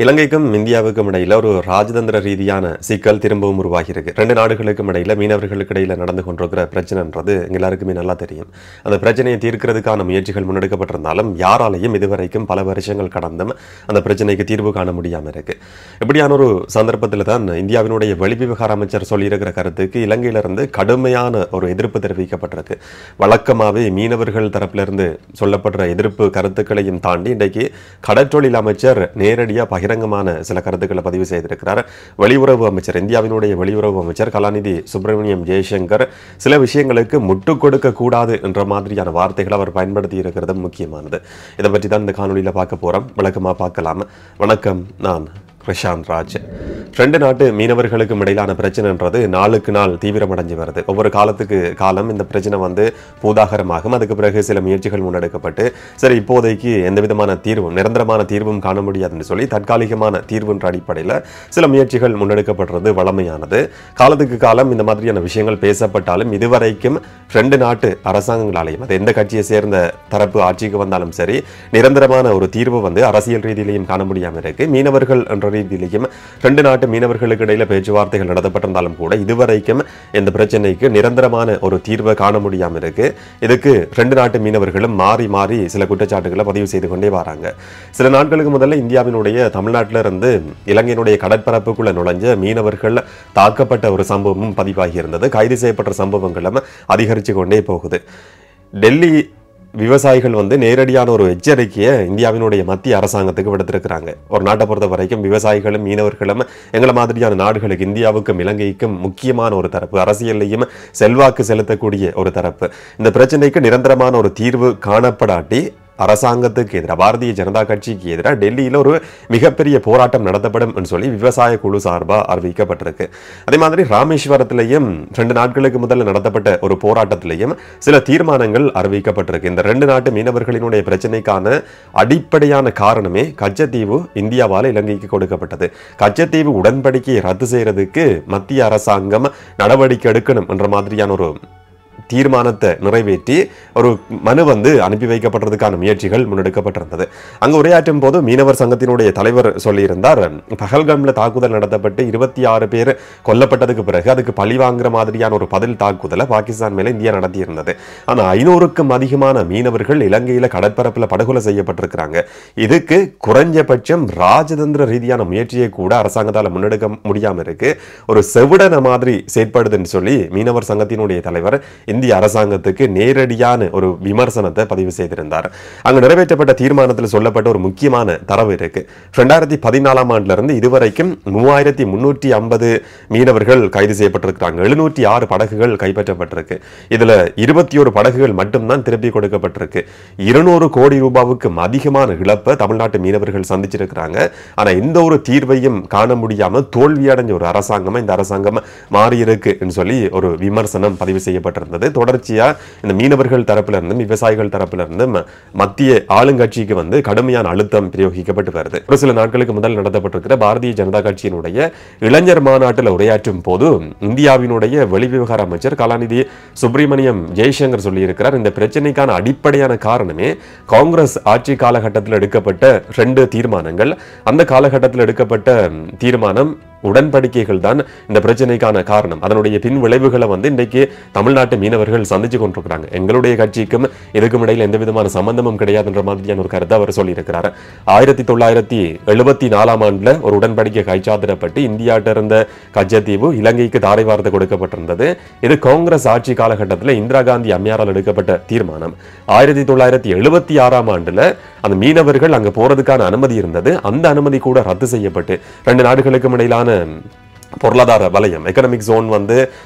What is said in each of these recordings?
இலங்கைக்கும் இந்தியாவுக்கும் இடையில ஒரு ராஜதந்திர ரீதியான சிக்கல் திரும்பவும் உருவாகியிருக்கு. ரெண்டு நாடுகளுக்கும் இடையில மீனவர்களுக்கு இடையில நடந்து கொண்டிருக்கிற பிரச்சனைன்றது எல்லாருக்குமே நல்லா தெரியும். அந்த பிரச்சனையை தீர்க்கிறதுக்கான முயற்சிகள் முன்னெடுக்கப்பட்டிருந்தாலும் யாராலையும் இதுவரைக்கும் பல வருஷங்கள் கடந்தும் அந்த பிரச்சனைக்கு தீர்வு காண முடியாமல் இருக்கு. இப்படியான ஒரு சந்தர்ப்பத்தில் தான் இந்தியாவினுடைய வெளிவிவகார அமைச்சர் சொல்லியிருக்கிற கருத்துக்கு இலங்கையிலிருந்து கடுமையான ஒரு எதிர்ப்பு தெரிவிக்கப்பட்டிருக்கு. வழக்கமாகவே மீனவர்கள் தரப்பிலிருந்து சொல்லப்படுற எதிர்ப்பு கருத்துக்களையும் தாண்டி இன்றைக்கு கடற்றொழில் அமைச்சர் நேரடியாக பகிரங்கமான சில கருத்துக்களை பதிவு செய்திருக்கிறார். வெளியுறவு அமைச்சர், இந்தியாவினுடைய வெளியுறவு அமைச்சர் கலாநிதி சுப்பிரமணியம் ஜெய்சங்கர் சில விஷயங்களுக்கு முட்டுக் கொடுக்க கூடாது என்ற மாதிரியான வார்த்தைகளை அவர் பயன்படுத்தி இருக்கிறது முக்கியமானது. இதை பற்றி தான் இந்த காணொலியில் பார்க்க போறோம். விளக்கமா பார்க்கலாம். வணக்கம், நான் பிரசாந்த் ராஜ். ரெண்டு நாட்டு மீனவர்களுக்கும் இடையிலான பிரச்சனைன்றது நாளுக்கு நாள் தீவிரமடைஞ்சு வருது. ஒவ்வொரு காலத்துக்கு காலம் இந்த பிரச்சனை பூதாகரமாகும். அதுக்கு பிறகு சில முயற்சிகள் முன்னெடுக்கப்பட்டு சரி இப்போதைக்கு எந்த விதமான தீர்வும் நிரந்தரமான தீர்வும் காண முடியாதுன்னு சொல்லி தற்காலிகமான தீர்வுன்ற அடிப்படையில் சில முயற்சிகள் முன்னெடுக்கப்படுறது வழமையானது. காலத்துக்கு காலம் இந்த மாதிரியான விஷயங்கள் பேசப்பட்டாலும் இதுவரைக்கும் ரெண்டு நாட்டு அரசாங்கங்களாலையும் அது எந்த கட்சியை சேர்ந்த தரப்பு ஆட்சிக்கு வந்தாலும் சரி நிரந்தரமான ஒரு தீர்வு அரசியல் ரீதியிலையும் காண முடியாமல் இருக்கு. மீனவர்கள் என்ற ரீதியிலையும் ரெண்டு நாட்டு மீனவர்களுக்கு இடையில பேச்சுவார்த்தைகள் நடத்தப்பட்டிருந்தாலும் கூட இதுவரைக்கும் இந்த பிரச்சனைக்கு நிரந்தரமான ஒரு தீர்வை காண முடியாமல் இருக்கு. இதுக்கு ரெண்டு நாட்டு மீனவர்களும் மாறி மாறி சில குற்றச்சாட்டுகளை பதிவு செய்து கொண்டே வராங்க. சில நாட்களுக்கு முதல்ல இந்தியாவினுடைய தமிழ்நாட்டில இருந்து இலங்கையினுடைய கடற்பரப்புக்குள்ள நுழைஞ்ச மீனவர்கள் தாக்கப்பட்ட ஒரு சம்பவமும் பதிவாகி இருந்தது. கைது செய்யப்பட்ட சம்பவங்களும் அதிகரித்து கொண்டே போகுது. டெல்லி விவசாயிகள் நேரடியான ஒரு எச்சரிக்கையை இந்தியாவினுடைய மத்திய அரசாங்கத்துக்கு விடுத்திருக்கிறாங்க. ஒரு நாட்டை பொறுத்த வரைக்கும் விவசாயிகளும் மீனவர்களும் எங்களை மாதிரியான நாடுகளுக்கு இந்தியாவுக்கும் இலங்கைக்கும் முக்கியமான ஒரு தரப்பு, அரசியலையும் செல்வாக்கு செலுத்தக்கூடிய ஒரு தரப்பு. இந்த பிரச்சனைக்கு நிரந்தரமான ஒரு தீர்வு காணப்படாட்டி அரசாங்கத்துக்கு எதிராக பாரதிய ஜனதா கட்சிக்கு எதிராக டெல்லியில் ஒரு மிகப்பெரிய போராட்டம் நடத்தப்படும் சொல்லி விவசாய குழு சார்பாக அறிவிக்கப்பட்டிருக்கு. அதே மாதிரி ராமேஸ்வரத்திலையும் 2 நாட்களுக்கு முதல்ல நடத்தப்பட்ட ஒரு போராட்டத்திலையும் சில தீர்மானங்கள் அறிவிக்கப்பட்டிருக்கு. இந்த ரெண்டு நாட்டு மீனவர்களினுடைய பிரச்சனைக்கான அடிப்படையான காரணமே கச்சத்தீவு இந்தியாவால் இலங்கைக்கு கொடுக்கப்பட்டது. கச்சத்தீவு உடன்படிக்கையை ரத்து செய்யறதுக்கு மத்திய அரசாங்கம் நடவடிக்கை எடுக்கணும் என்ற மாதிரியான ஒரு தீர்மானத்தை நிறைவேற்றி ஒரு மனு அனுப்பி வைக்கப்படுறதுக்கான முயற்சிகள் முன்னெடுக்கப்பட்டிருந்தது. அங்கு உரையாற்றும் போது மீனவர் சங்கத்தினுடைய தலைவர் சொல்லியிருந்தார், பஹல்காம்ல தாக்குதல் நடத்தப்பட்டு 26 பேர் கொல்லப்பட்டதுக்கு பிறகு அதுக்கு பழி வாங்குற மாதிரியான ஒரு பதில் தாக்குதலை பாகிஸ்தான் மேல இந்தியா நடத்தியிருந்தது. ஆனா 500க்கும் அதிகமான மீனவர்கள் இலங்கையில கடற்பரப்புல படுகொலை செய்யப்பட்டிருக்கிறாங்க. இதுக்கு குறைஞ்சபட்சம் ராஜதந்திர ரீதியான முயற்சியை கூட அரசாங்கத்தால் முன்னெடுக்க முடியாம இருக்கு. ஒரு செவிடன மாதிரி செயற்படுதுன்னு சொல்லி மீனவர் சங்கத்தினுடைய தலைவர் இந்திய அரசாங்கத்துக்கு நேரடியான ஒரு விமர்சனத்தை பதிவு செய்திருந்தார். அங்கு நிறைவேற்றப்பட்ட தீர்மானத்தில் சொல்லப்பட்ட ஒரு முக்கியமான தரவு இருக்கு. 2014ஆம் ஆண்டுல இருந்து இதுவரைக்கும் 3350 மீனவர்கள் கைது செய்யப்பட்டிருக்கிறாங்க. 706 படகுகள் கைப்பற்றப்பட்டிருக்கு. இதுல 21 படகுகள் மட்டும்தான் திருப்பி கொடுக்கப்பட்டிருக்கு. 200 கோடி ரூபாவுக்கு அதிகமான இழப்பை தமிழ்நாட்டு மீனவர்கள் சந்திச்சிருக்கிறாங்க. ஆனா இந்த ஒரு தீர்வையும் காண முடியாம தோல்வியடைஞ்ச ஒரு அரசாங்கமா இந்த அரசாங்கம் மாறி இருக்குன்னு சொல்லி ஒரு விமர்சனம் பதிவு செய்யப்பட்டிருந்தது. தொடர்ச்சியா இந்த மீனவர்கள் தரப்புல இருந்தும் விவசாயிகள் தரப்புல இருந்தும் மத்திய ஆளுங்கட்சிக்கு கடுமையான அழுத்தம் பிரயோகிக்கப்பட்டு வருது. ஒரு சில நாட்களுக்கு முதல் நடத்தப்பட்டிருக்கிற பாரதிய ஜனதா கட்சியினுடைய இளைஞர் மாநாட்டில் உரையாற்றும் போது இந்தியாவினுடைய வெளிவிவகார அமைச்சர் கலாநிதி சுப்பிரமணியம் ஜெய்சங்கர் சொல்லியிருக்கிறார், இந்த பிரச்சனைக்கான அடிப்படையான காரணமே காங்கிரஸ் ஆட்சி காலகட்டத்தில் எடுக்கப்பட்ட 2 தீர்மானங்கள். அந்த காலகட்டத்தில் எடுக்கப்பட்ட தீர்மானம் உடன்படிக்கைகள் தான் இந்த பிரச்சனைக்கான காரணம். அதனுடைய பின் விளைவுகளை இன்றைக்கு தமிழ்நாட்டு மீனவர்கள் சந்திச்சு கொண்டிருக்கிறாங்க. எங்களுடைய கட்சிக்கும் இதுக்கும் இடையில் எந்த விதமான சம்பந்தமும் கிடையாதுன்ற மாதிரியான ஒரு கருத்தை அவர் சொல்லியிருக்கிறார். 1974ஆம் ஆண்டுல ஒரு உடன்படிக்கை கைச்சாத்திடப்பட்டு இந்தியாட்ட இருந்த கச்சத்தீவு இலங்கைக்கு தாரை வார்த்தை கொடுக்கப்பட்டிருந்தது. இது காங்கிரஸ் ஆட்சி காலகட்டத்தில் இந்திரா காந்தி அம்மையாரால் எடுக்கப்பட்ட தீர்மானம். 1976ஆம் ஆண்டுல அந்த மீனவர்கள் அங்க போறதுக்கான அனுமதி இருந்தது. அந்த அனுமதி கூட ரத்து செய்யப்பட்டு 2 நாடுகளுக்கும் இடையிலான பொருளாதார வலயம் எக்கனாமிக் ஜோன்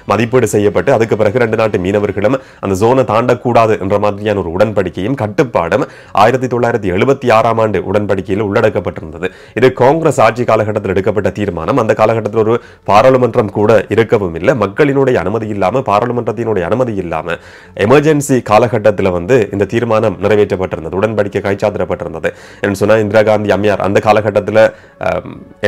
மதிப்பீடு செய்யப்பட்டு அதுக்கு பிறகு 2 நாட்டு மீனவர்களும் அந்த ஜோனை தாண்டக்கூடாது என்ற மாதிரியான ஒரு உடன்படிக்கையும் கட்டுப்பாடும் 1976ஆம் ஆண்டு உடன்படிக்கையில் உள்ளடக்கப்பட்டிருந்தது. இது காங்கிரஸ் ஆட்சி காலகட்டத்தில் எடுக்கப்பட்ட தீர்மானம். அந்த காலகட்டத்தில் ஒரு பாராளுமன்றம் கூட இருக்கவும் இல்லை. மக்களினுடைய அனுமதி இல்லாம பாராளுமன்றத்தினுடைய அனுமதி இல்லாம எமர்ஜென்சி காலகட்டத்தில் இந்த தீர்மானம் நிறைவேற்றப்பட்டிருந்தது, உடன்படிக்கை கைச்சாத்திடப்பட்டிருந்தது. என்று சொன்னா இந்திரா காந்தி அம்மையார் அந்த காலகட்டத்தில்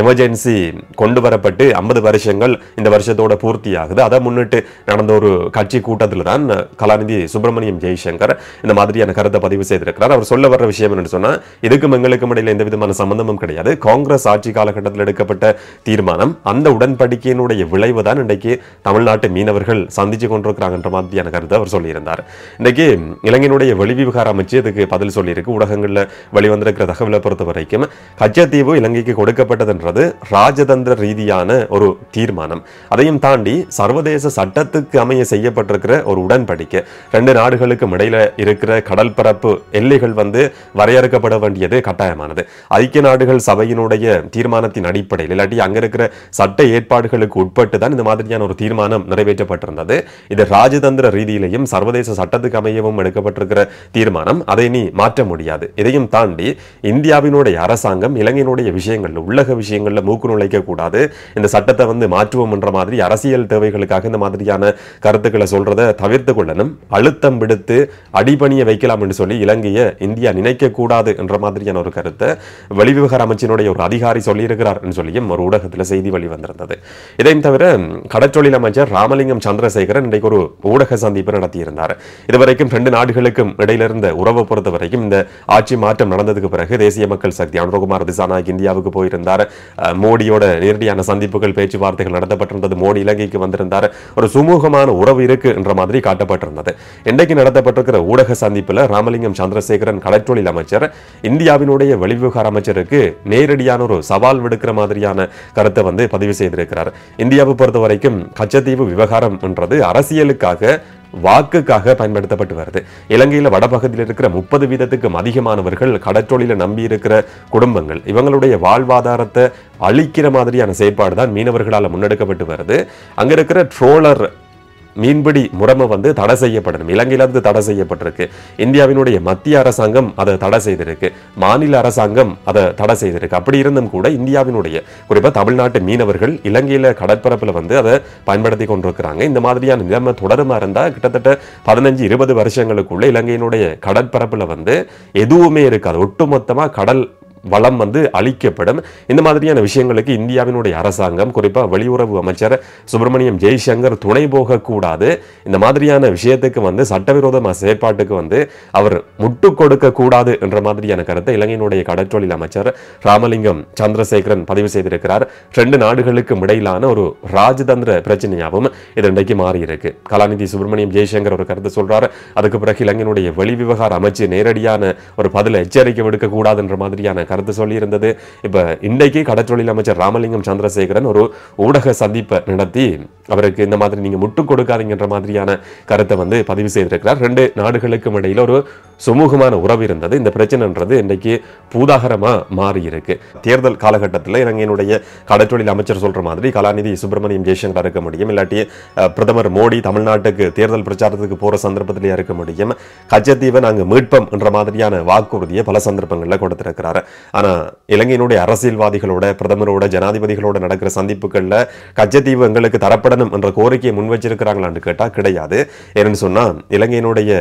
எமர்ஜென்சி கொண்டு வரப்பட்டு 50 வருஷங்கள் இந்த வருஷத்தோட பூர்த்தி ஆகுது. அதை முன்னிட்டு நடந்த ஒரு கட்சி கூட்டத்தில் தான் கலாநிதி சுப்பிரமணியம் ஜெய்சங்கர் இந்த மாதிரியான கருத்தை பதிவு செய்திருக்கிறார். அவர் சொல்ல வர்ற விஷயம் என்னன்னு சொன்னா, இதுக்கும் எங்களுக்கும் இடையில எந்த விதமான சம்பந்தமும் கிடையாது. காங்கிரஸ் ஆட்சி காலகட்டத்தில் எடுக்கப்பட்ட தீர்மானம், அந்த உடன்படிக்கையினுடைய விளைவு தான் இன்றைக்கு தமிழ்நாட்டு மீனவர்கள் சந்திச்சு கொண்டிருக்கிறாங்கன்ற மாதிரியான கருத்தை அவர் சொல்லியிருந்தார். இன்றைக்கு இலங்கையினுடைய வெளிவிவகார அமைச்சு இதுக்கு பதில் சொல்லியிருக்கு. ஊடகங்களில் வெளிவந்திருக்கிற தகவலை பொறுத்த வரைக்கும் கச்சத்தீவு இலங்கைக்கு கொடுக்கப்பட்டதுன்றது ராஜதந்திர ரீதியான ஒரு தீர்மானம். அதையும் தாண்டி சர்வதேச சட்டத்துக்கு அமைய செய்யப்பட்டிருக்கிற ஒரு உடன்படிக்கை. ரெண்டு நாடுகளுக்கும் இடையில இருக்கிற கடல் பரப்பு எல்லைகள் வரையறுக்கப்பட வேண்டியது கட்டாயமானது. ஐக்கிய நாடுகள் சபையினுடைய தீர்மானத்தின் அடிப்படையில் இல்லாட்டி அங்க இருக்கிற சட்ட ஏற்பாடுகளுக்கு உட்பட்டு தான் இந்த மாதிரியான ஒரு தீர்மானம் நிறைவேற்றப்பட்டிருந்தது. இது ராஜதந்திர ரீதியிலையும் சர்வதேச சட்டத்துக்கு அமையவும் எடுக்கப்பட்டிருக்கிற தீர்மானம். அதை நீ மாற்ற முடியாது. இதையும் தாண்டி இந்தியாவினுடைய அரசாங்கம் இலங்கையினுடைய விஷயங்கள்ல, உள்ளக விஷயங்கள்ல மூக்கு நுழைக்க கூடாது, இந்த சட்டத்தை மாற்றுவோம் என்ற மாதிரி அரசியல் தேவைகளுக்காக இந்த மாதிரியான கருத்துக்களை சொல்றதை தவிர்த்து கொள்ளணும். அழுத்தம் விடுத்து அடிபணிய வைக்கலாம் என்று சொல்லி இலங்கையை இந்தியா நினைக்க கூடாது என்ற மாதிரியான ஒரு கருத்தை வெளிவிவகார அமைச்சினுடைய ஒரு அதிகாரி சொல்லியிருக்கிறார் என்று சொல்லியும் ஒரு ஊடகத்தில் செய்தி வெளிவந்திருந்தது. இதையும் தவிர கடற்றொழில் அமைச்சர் ராமலிங்கம் சந்திரசேகரன் இன்றைக்கு ஒரு ஊடக சந்திப்பு நடத்தியிருந்தார். இதுவரைக்கும் ரெண்டு நாடுகளுக்கும் இடையில இருந்த உறவை பொறுத்த வரைக்கும் இந்த ஆட்சி மாற்றம் நடந்ததுக்கு பிறகு தேசிய மக்கள் சக்தி அனுரகுமார் திசாநாயக் இந்தியாவுக்கு போயிருந்தார். மோடியோட நேரடியான சந்திப்புகள், பேச்சுவார்த்தைகள் நடத்தப்பட்டிருந்தது. மோடி இலங்கைக்கு வந்திருந்தார். ஒரு சுமூகமான உறவு இருக்கு என்ற மாதிரி காட்டப்பட்டிருந்தது. இன்றைக்கு நடத்தப்பட்டிருக்கிற ஊடக சந்திப்பில் ராமலிங்கம் சந்திரசேகரன் கடற்றொழில் அமைச்சர் இந்தியாவினுடைய வெளிவிவகார அமைச்சருக்கு நேரடியான ஒரு சவால் விடுக்கிற மாதிரியான கருத்தை பதிவு செய்திருக்கிறார். இந்தியாவை பொறுத்த வரைக்கும் கச்சத்தீவு விவகாரம் என்றது அரசியலுக்காக, வாக்குக்காக பயன்படுத்தப்பட்டு வருது. இலங்கையில் வடபகுதியில் இருக்கிற 30% அதிகமானவர்கள் கடற்றொழில நம்பி இருக்கிற குடும்பங்கள், இவங்களுடைய வாழ்வாதாரத்தை அழிக்கிற மாதிரியான செயற்பாடு தான் மீனவர்களால் முன்னெடுக்கப்பட்டு வருது. அங்க இருக்கிற ட்ரோலர் மீன்பிடி முறைமை தடை செய்யப்படணும். இலங்கையிலிருந்து தடை செய்யப்பட்டிருக்கு. இந்தியாவினுடைய மத்திய அரசாங்கம் அதை தடை செய்திருக்கு. மாநில அரசாங்கம் அதை தடை செய்திருக்கு. அப்படி இருந்தும் கூட இந்தியாவினுடைய குறிப்பா தமிழ்நாட்டு மீனவர்கள் இலங்கையில கடற்பரப்புல அதை பயன்படுத்தி கொண்டிருக்கிறாங்க. இந்த மாதிரியான நிலைமை தொடருமா இருந்தா கிட்டத்தட்ட 15-20 வருஷங்களுக்குள்ள இலங்கையினுடைய கடற்பரப்புல எதுவுமே இருக்காது. ஒட்டுமொத்தமா கடல் வளம் அளிக்கப்படும். இந்த மாதிரியான விஷயங்களுக்கு இந்தியாவினுடைய அரசாங்கம், குறிப்பா வெளியுறவு அமைச்சர் சுப்பிரமணியம் ஜெய்சங்கர் துணை போக கூடாது. இந்த மாதிரியான விஷயத்துக்கு சட்டவிரோத செயற்பாட்டுக்கு அவர் முட்டு கொடுக்க கூடாது என்ற மாதிரியான கருத்தை இலங்கையினுடைய கடற்றொழில் அமைச்சர் ராமலிங்கம் சந்திரசேகரன் பதிவு செய்திருக்கிறார். ரெண்டு நாடுகளுக்கும் இடையிலான ஒரு ராஜதந்திர பிரச்சனையாகவும் இது இன்றைக்கு மாறி இருக்கு. கலாநிதி சுப்பிரமணியம் ஜெய்சங்கர் ஒரு கருத்து சொல்றாரு. அதுக்கு பிறகு இலங்கையினுடைய வெளிவிவகார அமைச்சு நேரடியான ஒரு பதில எச்சரிக்கை விடுக்க கூடாது என்ற மாதிரியான கருத்து சொல்லி இருந்தது. இப்ப இன்றைக்கு கடற்றொழில் அமைச்சர் ராமலிங்கம் சந்திரசேகரன் ஒரு ஊடக சந்திப்பை நடத்தி அவருக்கு இந்த மாதிரி நீங்க முட்டு கொடுக்காதீங்கன்ற மாதிரியான கருத்தை பதிவு செய்திருக்கிறார். ரெண்டு நாடுகளுக்கும் இடையில ஒரு சுமூகமான உறவு இருந்தது. இந்த பிரச்சனைன்றது இன்றைக்கு பூதாகரமா மாறி இருக்கு. தேர்தல் காலகட்டத்தில் இலங்கையினுடைய கடற்றொழில் அமைச்சர் சொல்ற மாதிரி கலாநிதி சுப்பிரமணியம் ஜெய்சங்கர் இருக்க முடியும், இல்லாட்டி பிரதமர் மோடி தமிழ்நாட்டுக்கு தேர்தல் பிரச்சாரத்துக்கு போற சந்தர்ப்பத்திலே இருக்க முடியும். கச்சத்தீவை நாங்க மீட்போம் என்ற மாதிரியான வாக்குறுதியை பல சந்தர்ப்பங்களில் கொடுத்திருக்கிறார். ஆனா இலங்கையினுடைய அரசியல்வாதிகளோட, பிரதமரோட, ஜனாதிபதிகளோட நடக்கிற சந்திப்புகள்ல கச்சத்தீவு எங்களுக்கு தரப்படணும் என்ற கோரிக்கையை முன் வச்சிருக்கிறாங்களான்னு கேட்டா கிடையாது. ஏன்னு சொன்னா இலங்கையினுடைய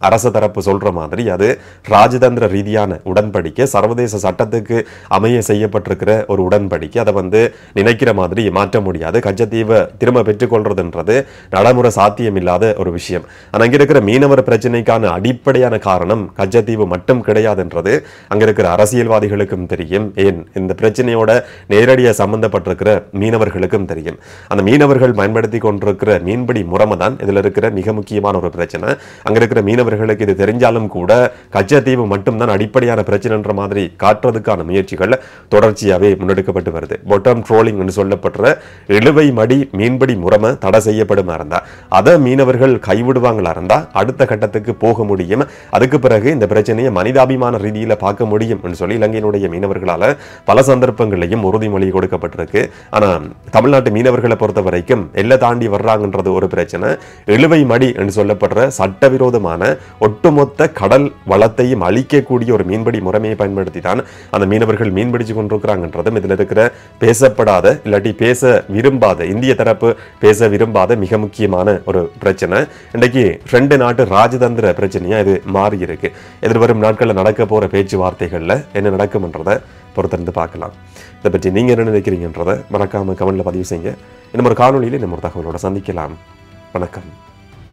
அரச தரப்பு சொல்ற மாதிரி அது ராஜதந்திர ரீதியான உடன்படிக்கை, சர்வதேச சட்டத்துக்கு அமைய செய்யப்பட்டிருக்கிற ஒரு உடன்படிக்கை. அதை நினைக்கிற மாதிரி மாற்ற முடியாது. கச்சத்தீவை திரும்ப பெற்றுக்கொள்றதுன்றது நடைமுறை சாத்தியம் இல்லாத ஒரு விஷயம். ஆனா அங்க இருக்கிற மீனவர் பிரச்சனைக்கான அடிப்படையான காரணம் கச்சத்தீவு மட்டும் கிடையாதுன்றது அங்க இருக்கிற அரசியல்வாதிகளுக்கும் தெரியும். ஏன் இந்த பிரச்சனையோட நேரடியாக சம்பந்தப்பட்டிருக்கிற மீனவர்களுக்கும் தெரியும். அந்த மீனவர்கள் பயன்படுத்தி கொண்டிருக்கிற மீன்பிடி முறைமை தான் இதுல இருக்கிற மிக முக்கியமான ஒரு பிரச்சனை. அங்க இருக்கிற மீனவர்களுக்கு இது தெரிஞ்சாலும் கூட கச்சத்தீவு மட்டும்தான் அடிப்படையான பிரச்சனைன்ற மாதிரி காட்டுறதுக்கான முயற்சிகள் தொடர்ச்சியாவே முன்னெடுக்கப்பட்டு வருது. பொட்டம் ட்ரோலிங் என்று சொல்லப்படுற இழுவை மடி மீன்பிடி முறைமை தடை செய்யப்படுமா இருந்தா அதை மீனவர்கள் கைவிடுவாங்களா இருந்தா அடுத்த கட்டத்துக்கு போக முடியும். அதுக்கு பிறகு இந்த பிரச்சனையை மனிதாபிமான ரீதியில பார்க்க முடியும் என்று சொல்லி இலங்கையினுடைய மீனவர்களால பல சந்தர்ப்பங்களையும் உறுதிமொழி கொடுக்கப்பட்டிருக்கு. ஆனா தமிழ்நாட்டு மீனவர்களை பொறுத்த வரைக்கும் எல்லை தாண்டி வர்றாங்கன்றது ஒரு பிரச்சனை. இழுவை மடி என்று சொல்லப்படுற சட்டவிரோதமான ஒட்டுமொத்த கடல் வளத்தையும் அழிக்கக்கூடிய ஒரு மீன்பிடி முறைமையை பயன்படுத்தி தான் அந்த மீனவர்கள் மீன்பிடிச்சு கொண்டிருக்கிறாங்கன்றதும் இதுல இருக்கிற பேசப்படாத, இல்லாட்டி பேச விரும்பாத, இந்திய தரப்பு பேச விரும்பாத மிக முக்கியமான ஒரு பிரச்சனை. இன்றைக்கு ரெண்டு நாட்டு ராஜதந்திர பிரச்சனையா இது மாறி இருக்கு. எதிர்வரும் நாட்களில் நடக்க போற பேச்சுவார்த்தைகள்ல என்ன நடக்க நடக்கும்ன்றதை பொறுத்திருந்து பார்க்கலாம். இதை பற்றி நீங்கள் என்ன நினைக்கிறீங்கன்றதை மறக்காமல் கமெண்ட்டில் பதிவு செய்யுங்க. இன்னும் ஒரு காணொலியில் இன்னும் ஒரு தகவலோட சந்திக்கலாம். வணக்கம்.